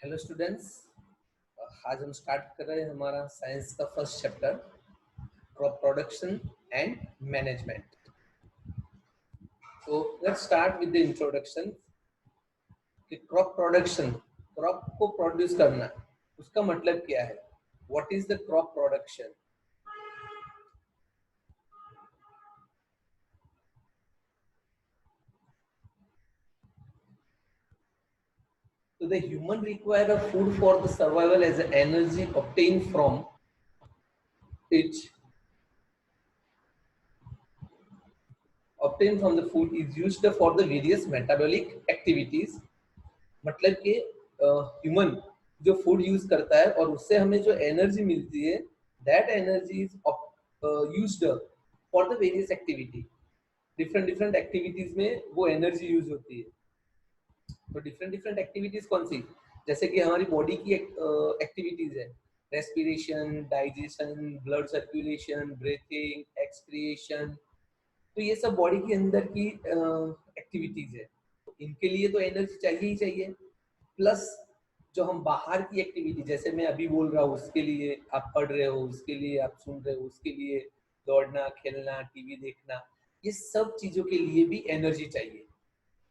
Hello students, आज हम start कर रहे हैं हमारा साइंस का first chapter crop production and management. तो let's start with the introduction कि क्रॉप प्रोडक्शन, क्रॉप को प्रोड्यूस करना, उसका मतलब क्या है। What is the crop production? So the human require a food for the survival as an energy obtained from the food is used for the various metabolic activities। मतलब कि human जो food use करता है और उससे हमें जो energy मिलती है, that energy is used for the various activity. Different different activities में वो एनर्जी यूज होती है। तो डिफरेंट डिफरेंट एक्टिविटीज कौन सी? जैसे कि हमारी बॉडी की एक्टिविटीज है, respiration, digestion, blood circulation, breathing, excretion. तो ये सब बॉडी के अंदर की एक्टिविटीज है। तो इनके लिए तो एनर्जी चाहिए ही चाहिए। प्लस जो हम बाहर की एक्टिविटी, जैसे मैं अभी बोल रहा हूँ उसके लिए, आप पढ़ रहे हो उसके लिए, आप सुन रहे हो उसके लिए, दौड़ना, खेलना, टीवी देखना, ये सब चीजों के लिए भी एनर्जी चाहिए।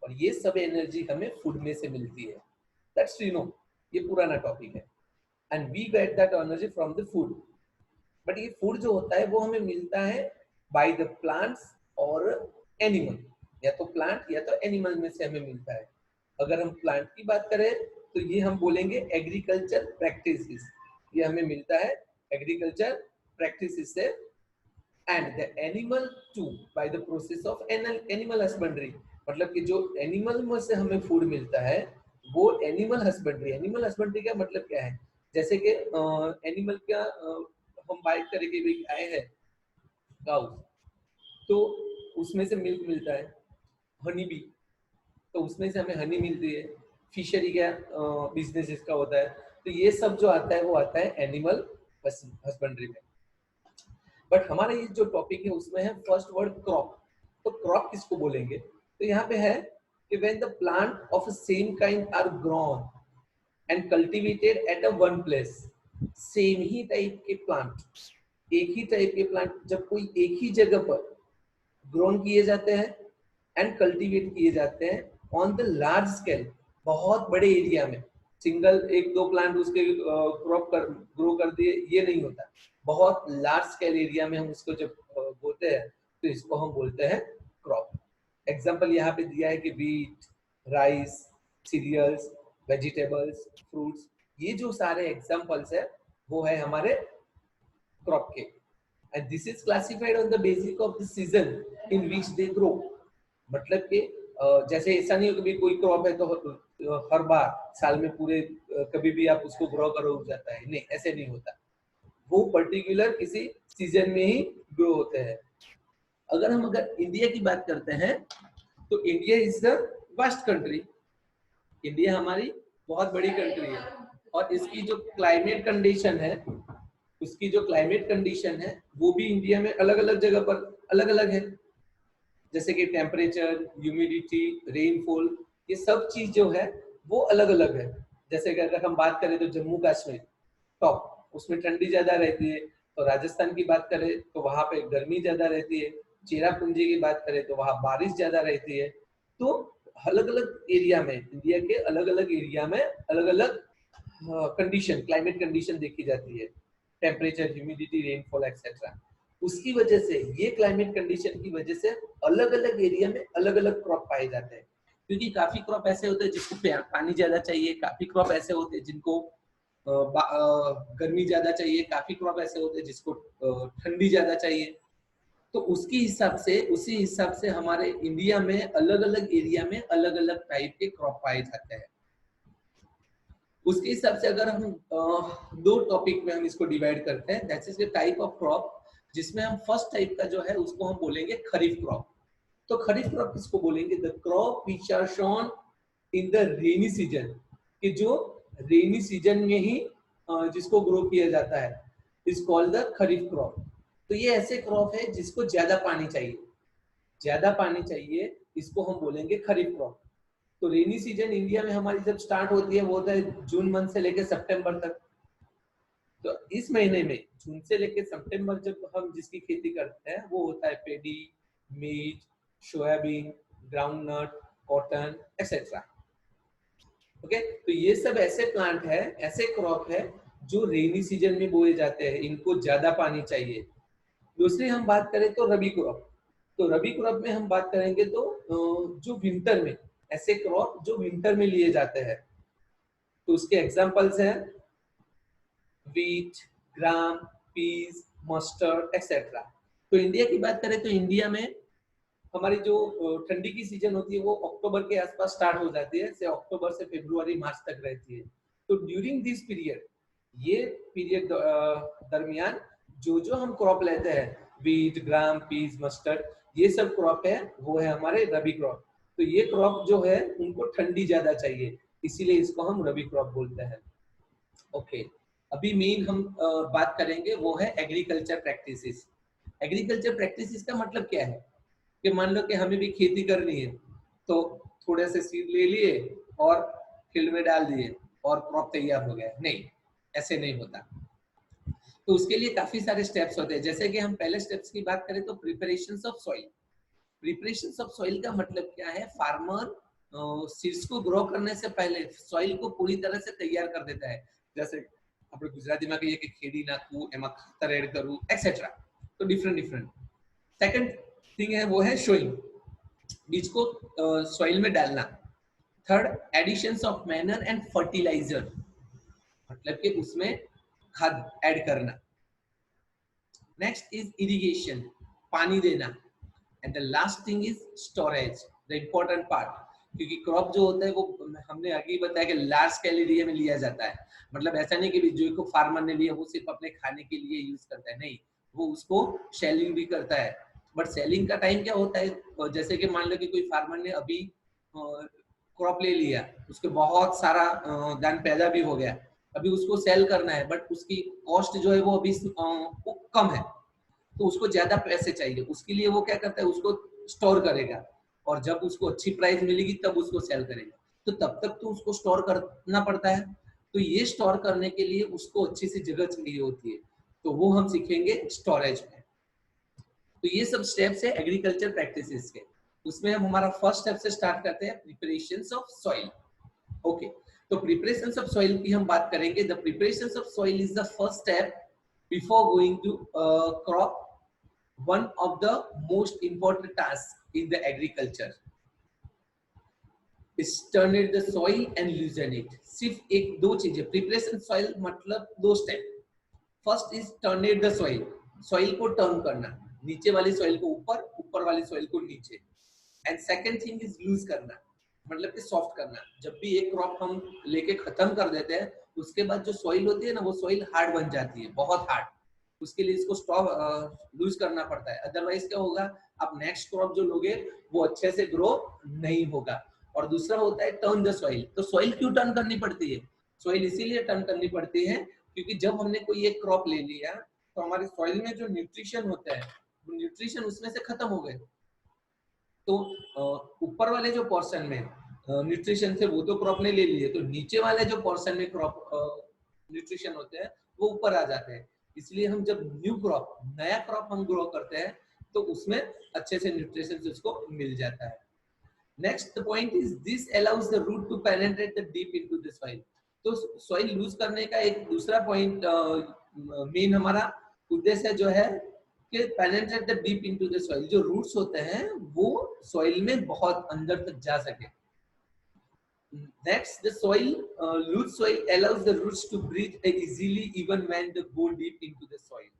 और ये सब एनर्जी हमें फूड में से मिलती है। दैट्स ये पुराना टॉपिक है। And we get that energy from the food. But ये फूड जो होता है वो हमें मिलता है बाय द प्लांट्स और एनिमल, या तो प्लांट या तो एनिमल में से हमें मिलता है। अगर हम प्लांट की बात करें तो ये हम बोलेंगे एग्रीकल्चर प्रैक्टिसेस, ये हमें मिलता है एग्रीकल्चर प्रैक्टिसेस से। And the animal too by the process of animal husbandry, मतलब कि जो एनिमल में से हमें फूड मिलता है वो एनिमल हस्बेंड्री। एनिमल हस्बेंड्री का मतलब क्या है? जैसे कि एनिमल का हम बात करें कि भाई गाय है, गाउ, तो उसमें से मिल्क मिलता है। हनी बी, तो उसमें से हमें हनी मिलती है। फिशरी का बिजनेस इसका होता है। तो ये सब जो आता है वो आता है एनिमल हस्बेंड्री में। बट हमारा ये जो टॉपिक है उसमें है फर्स्ट वर्ड क्रॉप। तो क्रॉप किसको बोलेंगे? तो यहाँ पे है कि when the plant of same kind are grown and cultivated at a one place. Same ही टाइप के प्लांट, एक ही टाइप के प्लांट जब कोई एक ही जगह पर ग्रोन किए जाते हैं एंड कल्टीवेट किए जाते हैं ऑन द लार्ज स्केल, बहुत बड़े एरिया में, सिंगल एक दो प्लांट उसके क्रॉप कर ग्रो कर दिए, ये नहीं होता। बहुत लार्ज स्केल एरिया में हम उसको जब बोते हैं तो इसको हम बोलते हैं क्रॉप। एग्जाम्पल यहाँ पे दिया है कि wheat, rice, cereals, vegetables, fruits, ये जो सारे एग्जाम्पल्स है वो है हमारे क्रॉप के। and this is classified on the basis of the season in which they grow। मतलब कि जैसे ऐसा नहीं हो कि कोई क्रॉप है तो हर बार साल में पूरे कभी भी आप उसको ग्रो करो उग जाता है, नहीं, ऐसे नहीं होता। वो पर्टिकुलर किसी सीजन में ही ग्रो होते हैं। अगर इंडिया की बात करते हैं तो India is the vast country. India हमारी बहुत बड़ी कंट्री है और इसकी जो क्लाइमेट कंडीशन है, उसकी जो क्लाइमेट कंडीशन है वो भी इंडिया में अलग अलग जगह पर अलग अलग है। जैसे कि टेम्परेचर, ह्यूमिडिटी, रेनफॉल, ये सब चीज जो है वो अलग अलग है। जैसे कि अगर हम बात करें तो जम्मू कश्मीर टॉप, उसमें ठंडी ज्यादा रहती है। तो राजस्थान की बात करें तो वहां पे गर्मी ज्यादा रहती है। चेरापूंजी की बात करें तो वहां बारिश ज्यादा रहती है। तो अलग अलग एरिया में, इंडिया के अलग अलग एरिया में अलग अलग कंडीशन, क्लाइमेट कंडीशन देखी जाती है, टेम्परेचर, ह्यूमिडिटी, रेनफॉल एक्सेट्रा। उसकी वजह से, ये क्लाइमेट कंडीशन की वजह से अलग अलग एरिया में अलग अलग क्रॉप पाए जाते हैं। क्योंकि काफी क्रॉप ऐसे होते हैं जिसको पानी ज्यादा चाहिए, काफी क्रॉप ऐसे होते हैं जिनको गर्मी ज्यादा चाहिए, काफी क्रॉप ऐसे होते हैं जिसको ठंडी ज्यादा चाहिए। तो उसकी हिसाब से, उसी हिसाब से हमारे इंडिया में अलग अलग एरिया में अलग अलग टाइप के क्रॉप पाए जाते हैं। उसके हिसाब से अगर हम दो टॉपिक में हम इसको डिवाइड करते हैं, that is the type of crop, जिसमें हम फर्स्ट टाइप का जो है उसको हम बोलेंगे खरीफ क्रॉप। तो खरीफ क्रॉप किसको बोलेंगे? The crop which are sown in the rainy season, कि जो रेनी सीजन में ही जिसको ग्रो किया जाता है, is called the kharif crop. तो ये ऐसे क्रॉप है जिसको ज्यादा पानी चाहिए, ज्यादा पानी चाहिए, इसको हम बोलेंगे खरीफ क्रॉप। तो रेनी सीजन इंडिया में हमारी जब स्टार्ट होती है वो होता है जून मंथ से लेकर सितंबर तक। तो इस महीने में जून से लेकर सितंबर जब हम जिसकी खेती करते हैं वो होता है पेडी, मीट, soybean, groundnut, cotton etcetera. Okay, तो ये सब ऐसे प्लांट है, ऐसे क्रॉप है जो रेनी सीजन में बोए जाते हैं, इनको ज्यादा पानी चाहिए। दूसरी हम बात करें तो रबी क्रॉप, तो रबी क्रॉप में हम बात करेंगे तो जो विंटर में, ऐसे क्रॉप जो विंटर में लिए जाते हैं, तो उसके एग्जांपल्स हैं वीट, ग्राम, पीस, मस्टर्ड एक्सेट्रा। तो इंडिया की बात करें तो इंडिया में हमारी जो ठंडी की सीजन होती है वो अक्टूबर के आसपास स्टार्ट हो जाती है, से अक्टूबर से फरवरी मार्च तक रहती है। तो ड्यूरिंग दिस पीरियड, ये पीरियड दरमियान जो जो हम क्रॉप लेते हैं, वीट, ग्राम, पीस, मस्टर्ड, ये सब क्रॉप है वो है हमारे रबी क्रॉप। तो ये क्रॉप जो है उनको ठंडी ज्यादा चाहिए, इसीलिए इसको हम रबी क्रॉप बोलते हैं। ओके, अभी मेन हम बात करेंगे वो है एग्रीकल्चर प्रैक्टिसेस। एग्रीकल्चर प्रैक्टिसेस का मतलब क्या है कि मान लो कि हमें भी खेती करनी है, तो थोड़े से सीड ले लिए और फील्ड में डाल दिए और क्रॉप तैयार हो गया, नहीं, ऐसे नहीं होता। तो उसके लिए काफी सारे स्टेप्स होते हैं। जैसे कि हम पहले स्टेप्स की बात करें तो preparations of soil. Preparations of soil का मतलब क्या है, फार्मर सीड्स को ग्रो करने से पहले सॉइल को पूरी तरह से तैयार कर देता है। जैसे આપણે ગુજરાતીમાં કહીએ કે ખેડી નાખવું, એમાં ખાતર એડ કરવું एक्सेट्रा। तो डिफरेंट सेकंड थिंग है वो है सोइंग, बीज को सॉइल में डालना। Third, additions of manure and fertiliser, मतलब कि उसमें खाद ऐड करना। नेक्स्ट इज इरिगेशन, पानी देना। And the last thing is storage, the important part, क्योंकि क्रॉप जो होता है वो हमने आगे ही बताया कि लार्ज स्केल एरिया में लिया जाता है। मतलब ऐसा नहीं कि जो को फार्मर ने लिया वो सिर्फ अपने खाने के लिए यूज करता है, नहीं, वो उसको सेलिंग भी करता है। बट सेलिंग का टाइम क्या होता है, जैसे कि मान लो कि कोई फार्मर ने अभी क्रॉप ले लिया, उसके बहुत सारा दान पैदा भी हो गया, अभी उसको सेल करना है, बट उसकी कॉस्ट जो है वो अभी कम है, तो उसको ज्यादा पैसे चाहिए, उसके लिए वो क्या करता है, उसको स्टोर करेगा, और जब उसको अच्छी प्राइस मिलेगी तब उसको सेल करेगा। तो तब तक तो उसको स्टोर करना पड़ता है। तो ये स्टोर करने के लिए उसको अच्छी सी जगह चाहिए होती है, तो वो हम सीखेंगे स्टोरेज में। तो ये सब स्टेप्स है एग्रीकल्चर प्रैक्टिसेस के। उसमें हम हमारा फर्स्ट स्टेप से स्टार्ट करते हैं, प्रिपरेशंस ऑफ सॉइल। ओके, तो प्रिपरेशंस ऑफ सॉइल की हम बात करेंगे। The preparations of soil is the first step before going to crop, one of the most important tasks in the agriculture is turn the soil and loosen it। सिर्फ एक दो चीजें, preparation soil मतलब दो step. First is turn it the soil, soil को turn करना, नीचे वाली सॉइल को ऊपर, ऊपर वाली सॉइल को नीचे। And second thing is loose करना, मतलब कि सॉफ्ट करना। जब भी एक क्रॉप हम लेके खत्म कर देते हैं, उसके बाद जो सॉइल होती है ना, वो सॉइल हार्ड बन जाती है, बहुत हार्ड। उसके लिए इसको स्टॉप लूज करना पड़ता है, अदरवाइज क्या होगा, आप नेक्स्ट क्रॉप जो लोगे वो अच्छे से ग्रो नहीं होगा। और दूसरा होता है टर्न द सॉइल। तो सॉइल क्यों टर्न करनी पड़ती है, सॉइल इसीलिए टर्न करनी पड़ती है क्योंकि जब हमने कोई एक क्रॉप ले लिया तो हमारे सॉइल में जो न्यूट्रिशन होता है, वो न्यूट्रिशन उसमें से खत्म हो गए। तो ऊपर वाले जो पोर्शन में न्यूट्रिशन थे वो तो क्रॉप ने ले लिए, तो नीचे वाले जो पोर्शन में क्रॉप न्यूट्रिशन होते हैं वो ऊपर आ जाते हैं। इसलिए हम जब न्यू क्रॉप, नया क्रॉप हम ग्रो करते हैं तो उसमें अच्छे से न्यूट्रिशन उसको मिल जाता है। Next point is this allows the root to penetrate the deep into the soil. तो सॉइल लूज करने का एक दूसरा पॉइंट, मेन हमारा उद्देश्य जो है कि penetrate the deep into the soil, जो रूट्स होते हैं वो सॉइल में बहुत अंदर तक जा सके। Next, the soil, loose soil allows the roots to breathe easily even when they go deep into the soil।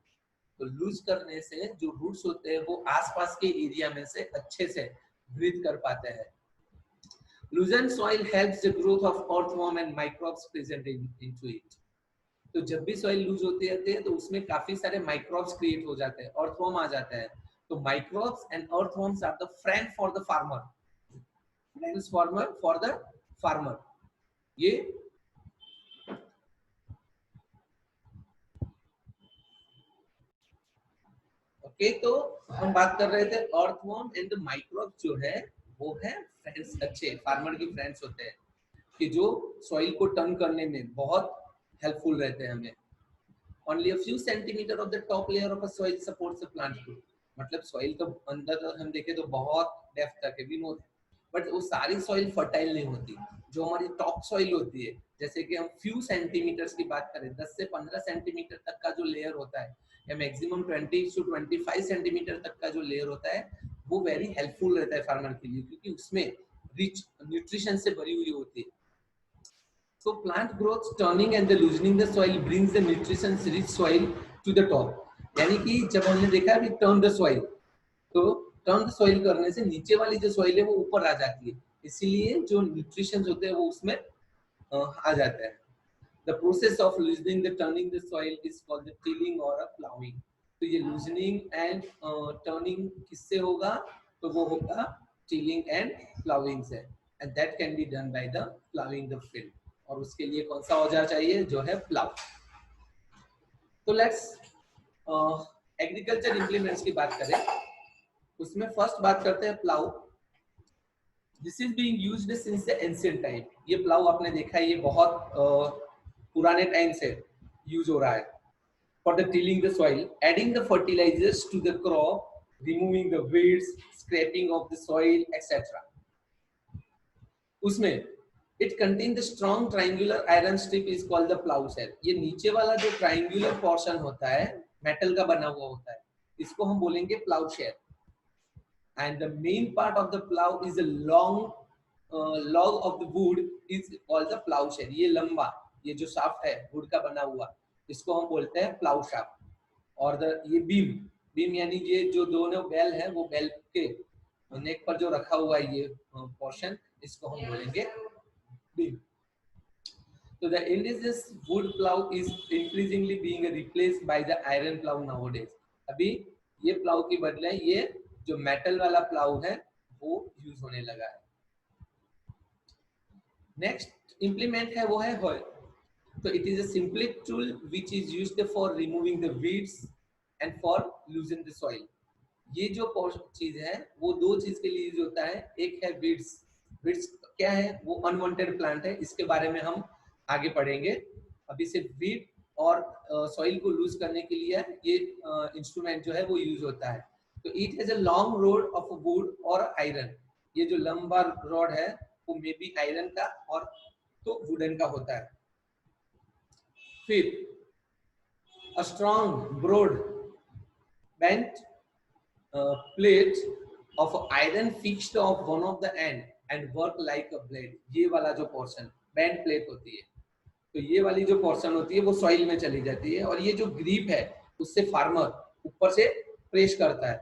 तो लूज करने से जो रूट्स होते हैं वो आसपास के एरिया में से अच्छे से ब्रीथ कर पाते हैं। Loosened soil helps the growth of earthworm and microbes present into it। तो जब भी सॉइल लूज होती है तो उसमें काफी सारे माइक्रोब्स क्रिएट हो जाते हैं, अर्थवर्म आ जाते हैं। तो microbes and earthworms are the friend for the farmer, friends farmer for the farmer. ये ओके, तो हम बात कर रहे थे अर्थवर्म एंड द माइक्रोब्स जो है वो है फ्रेंड्स, अच्छे फार्मर के फ्रेंड्स होते हैं कि जो सॉइल को टर्न करने में बहुत हेल्पफुल रहते हैं हमें। Only a few centimeter of the top layer of a soil supports the plant growth. मतलब सॉइल तो अंदर हम देखें तो बहुत डेप्थ तक है भी होता है, बट वो सारी सॉइल फर्टाइल नहीं होती। जो हमारी टॉप सॉइल होती है, जैसे कि हम फ्यू सेंटीमीटर्स की बात करें, 10 से 15 सेंटीमीटर तक का जो लेयर होता है, या मैक्सिमम 20 से 25 सेंटीमीटर तक का जो लेयर होता है, वो वेरी हेल्पफुल रहता है फार्मर के लिए, क्योंकि उसमें रिच न्यूट्रिशन से भरी हुई होती है। So plant growth, turning and the loosening the soil brings the nutrition rich soil to the top. यानी कि जब हमने देखा है turn the soil, तो turn the soil करने से नीचे वाली जो soil है वो ऊपर आ जाती है, इसीलिए जो nutrition होते हैं वो उसमें आ जाता है। The process of loosening the turning the soil is called the tilling or a plowing. तो ये loosening and turning किससे होगा? तो वो होगा tilling and plowing से, and that can be done by the plowing the field. और उसके लिए कौन सा औजार चाहिए? जो है प्लाउ। तो लेट्स एग्रीकल्चर इंप्लीमेंट्स की बात करें, उसमें फर्स्ट बात करते हैं plough. This is being used since the ancient time. ये प्लाउ आपने देखा है, ये बहुत पुराने टाइम से यूज हो रहा है। For the tilling the soil, adding the fertilisers to the crop, removing the weeds, scraping off the soil etcetera. उसमें It contains the strong triangular iron strip is called the plowshare. ये नीचे वाला जो triangular portion होता है, metal का बना हुआ होता है, इसको हम बोलेंगे plowshare. And the main part of the plow is a long log of the wood is called the plowshare. ये लंबा, ये जो shaft है wood का बना हुआ, इसको हम बोलते हैं plow shaft. और ये beam यानी ये जो दोनों बैल है, वो बैल के नेक पर जो रखा हुआ है ये portion, इसको हम बोलेंगे beam. So the indigenous wood plow is increasingly being replaced by the iron plow nowadays. अभी ये प्लाउ की बदले ये जो मेटल वाला प्लाउ है वो यूज होने लगा है। नेक्स्ट इम्प्लीमेंट है वो है होय। तो it is a simple tool which is used for removing the weeds and for लूजन the soil. ये जो चीज है वो दो चीज के लिए यूज होता है। एक है वीड्स। वीड्स क्या है? वो अनवांटेड प्लांट है, इसके बारे में हम आगे पढ़ेंगे। अभी सिर्फ वीड और सॉइल को लूज करने के लिए ये इंस्ट्रूमेंट जो है वो यूज होता है। तो it has a long road of would और आयरन। ये जो लंबा रॉड है वो मे बी आयरन का और तो वुडन का होता है। फिर a strong broad bent plate of iron fixed off one of the end and work like a blade। ये वाला जो पोर्शन बेंड प्लेट होती है, तो ये वाली जो पोर्शन होती है वो सॉइल में चली जाती है, और ये जो ग्रिप है उससे फार्मर ऊपर से प्रेस करता है,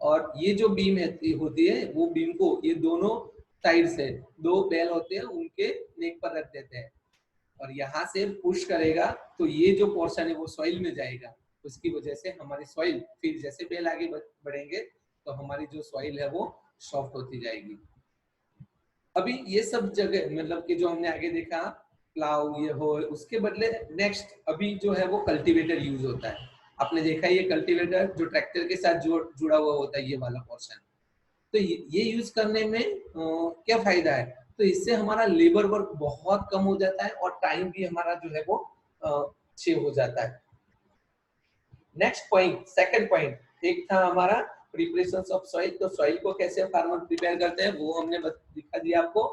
और ये जो बीम होती है वो बीम को ये दोनों साइड से दो बैल होते हैं उनके नेक पर रख देते हैं, और यहाँ से पुश करेगा तो ये जो पोर्शन है वो सॉइल में जाएगा। उसकी वजह से हमारी सॉइल फिर जैसे बेल आगे बढ़ेंगे तो हमारी जो सॉइल है वो सॉफ्ट होती जाएगी। अभी ये सब जगह मतलब कि जो हमने आगे देखा प्लाउ ये हो, उसके बदले नेक्स्ट अभी जो है वो कल्टीवेटर यूज होता है। आपने देखा ये कल्टीवेटर जो ट्रैक्टर के साथ जुड़ा हुआ होता है, ये वाला पोर्शन। तो ये यूज करने में क्या फायदा है? तो इससे हमारा लेबर वर्क बहुत कम हो जाता है और टाइम भी हमारा जो है वो सेव हो जाता है। नेक्स्ट पॉइंट, सेकंड पॉइंट, एक था हमारा प्रिपरेशन ऑफ सॉइल। तो सॉइल को कैसे फार्मर प्रिपेयर करते हैं वो हमने दिखा दिया आपको।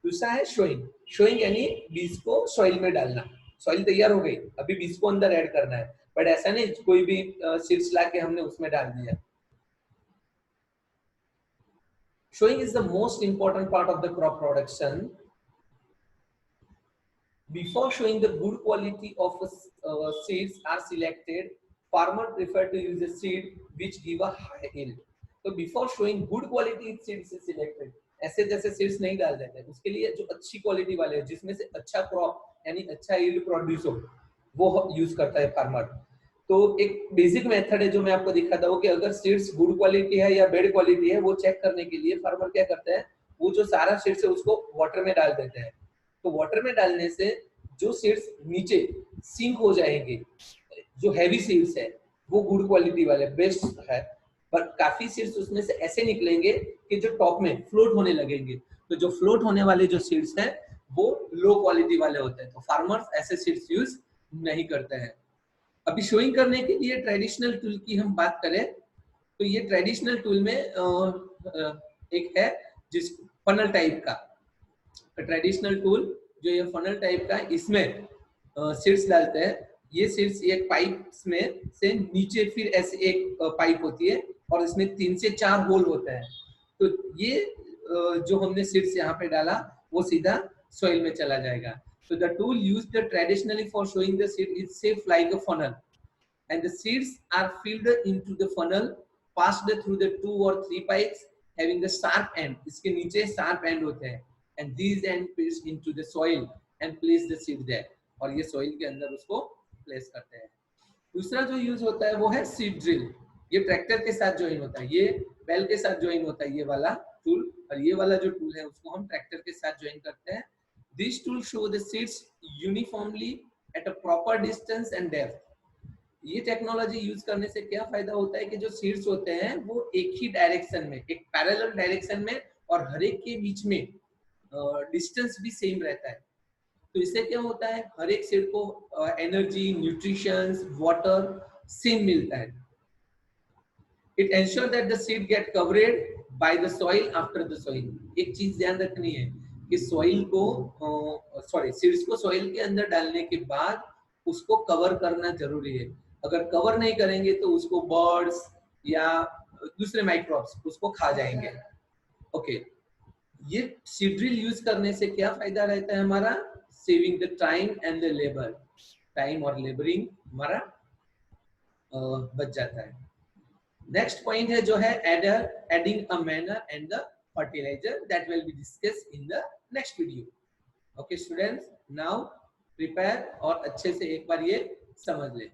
दूसरा है शोइंग। शोइंग यानी बीज को सॉइल में डालना। सॉइल तैयार हो गई, अभी बीज को अंदर ऐड करना है, बट ऐसा नहीं कोई भी सीड्स लाके हमने उसमें डाल दिया। Showing is the most important part of the crop production. Before showing, the good quality of seeds are selected. Farmer prefer to use a seed which give a high yield. So before showing, good quality seeds is selected. ऐसे जैसे seeds नहीं डाल देते, उसके लिए जो अच्छी quality वाले हैं जिसमें से अच्छा क्रॉप यानी अच्छा यील्ड प्रोड्यूस हो वो यूज करता है फार्मर। तो एक बेसिक मेथड है जो मैं आपको दिखाता हूँ कि अगर सीड्स गुड क्वालिटी है या बैड क्वालिटी है वो चेक करने के लिए फार्मर क्या करता है, वो जो सारा सीड्स है उसको वाटर में डाल देते हैं। तो वाटर में डालने से जो सीड्स नीचे सिंक हो जाएंगे, जो हैवी सीड्स है वो गुड क्वालिटी वाले बेस्ट है, पर काफी सीड्स उसमें से ऐसे निकलेंगे कि जो टॉप में फ्लोट होने लगेंगे। तो जो फ्लोट होने वाले जो सीड्स हैं वो लो क्वालिटी वाले होते हैं, तो फार्मर्स ऐसे सीड्स यूज नहीं करते हैं। अभी शोइंग करने के लिए ट्रेडिशनल टूल की हम बात करें तो ये ट्रेडिशनल टूल में एक है जिस फनल टाइप का ट्रेडिशनल टूल, जो ये फनल टाइप का, इसमें सीड्स डालते हैं। ये सीड्स एक पाइप में से नीचे फिर ऐसे एक पाइप होती है और इसमें 3 से 4 होल होते हैं। तो ये जो हमने सीड्स यहाँ पे डाला वो सीधा सॉइल में चला जाएगा। So the tool used traditionally for showing the seed is shaped like a funnel, and the seeds are filled into the funnel, passed through the 2 or 3 pipes having the sharp end. इसके नीचे sharp end होते हैं, and these end placed into the soil and place the seed there. और ये soil के अंदर उसको place करते हैं। दूसरा जो यूज होता है वो है सीड ड्रिल। ये ट्रैक्टर के साथ ज्वाइन होता है, ये बैल के साथ ज्वाइन होता है ये वाला टूल, और ये वाला जो टूल है उसको हम ट्रैक्टर के साथ ज्वाइन करते हैं। These tools show the seeds uniformly at a proper distance and depth. ये टेक्नोलॉजी यूज करने से क्या फायदा होता है कि जो सीड्स होते हैं वो एक ही डायरेक्शन में, एक पैरेलल डायरेक्शन में, और हर एक के बीच में डिस्टेंस भी सेम रहता है। तो इससे क्या होता है, हर एक सीड को एनर्जी, न्यूट्रिशन, वाटर सेम मिलता है। It ensure that the seed get covered by the soil after the soil. एक चीज ध्यान रखनी है कि सॉइल को सीड्स को सॉइल के अंदर डालने के बाद उसको कवर करना जरूरी है। अगर कवर नहीं करेंगे तो उसको बर्ड्स या दूसरे माइक्रोब्स उसको खा जाएंगे। ओके, ये सीड ड्रिल यूज करने से क्या फायदा रहता है हमारा, saving the time and the labour. Time और लेबरिंग हमारा बच जाता है। नेक्स्ट पॉइंट है जो है adding a manure and the fertiliser, that will be discussed in the next video. Okay students, now prepare और अच्छे से एक बार ये समझ लें।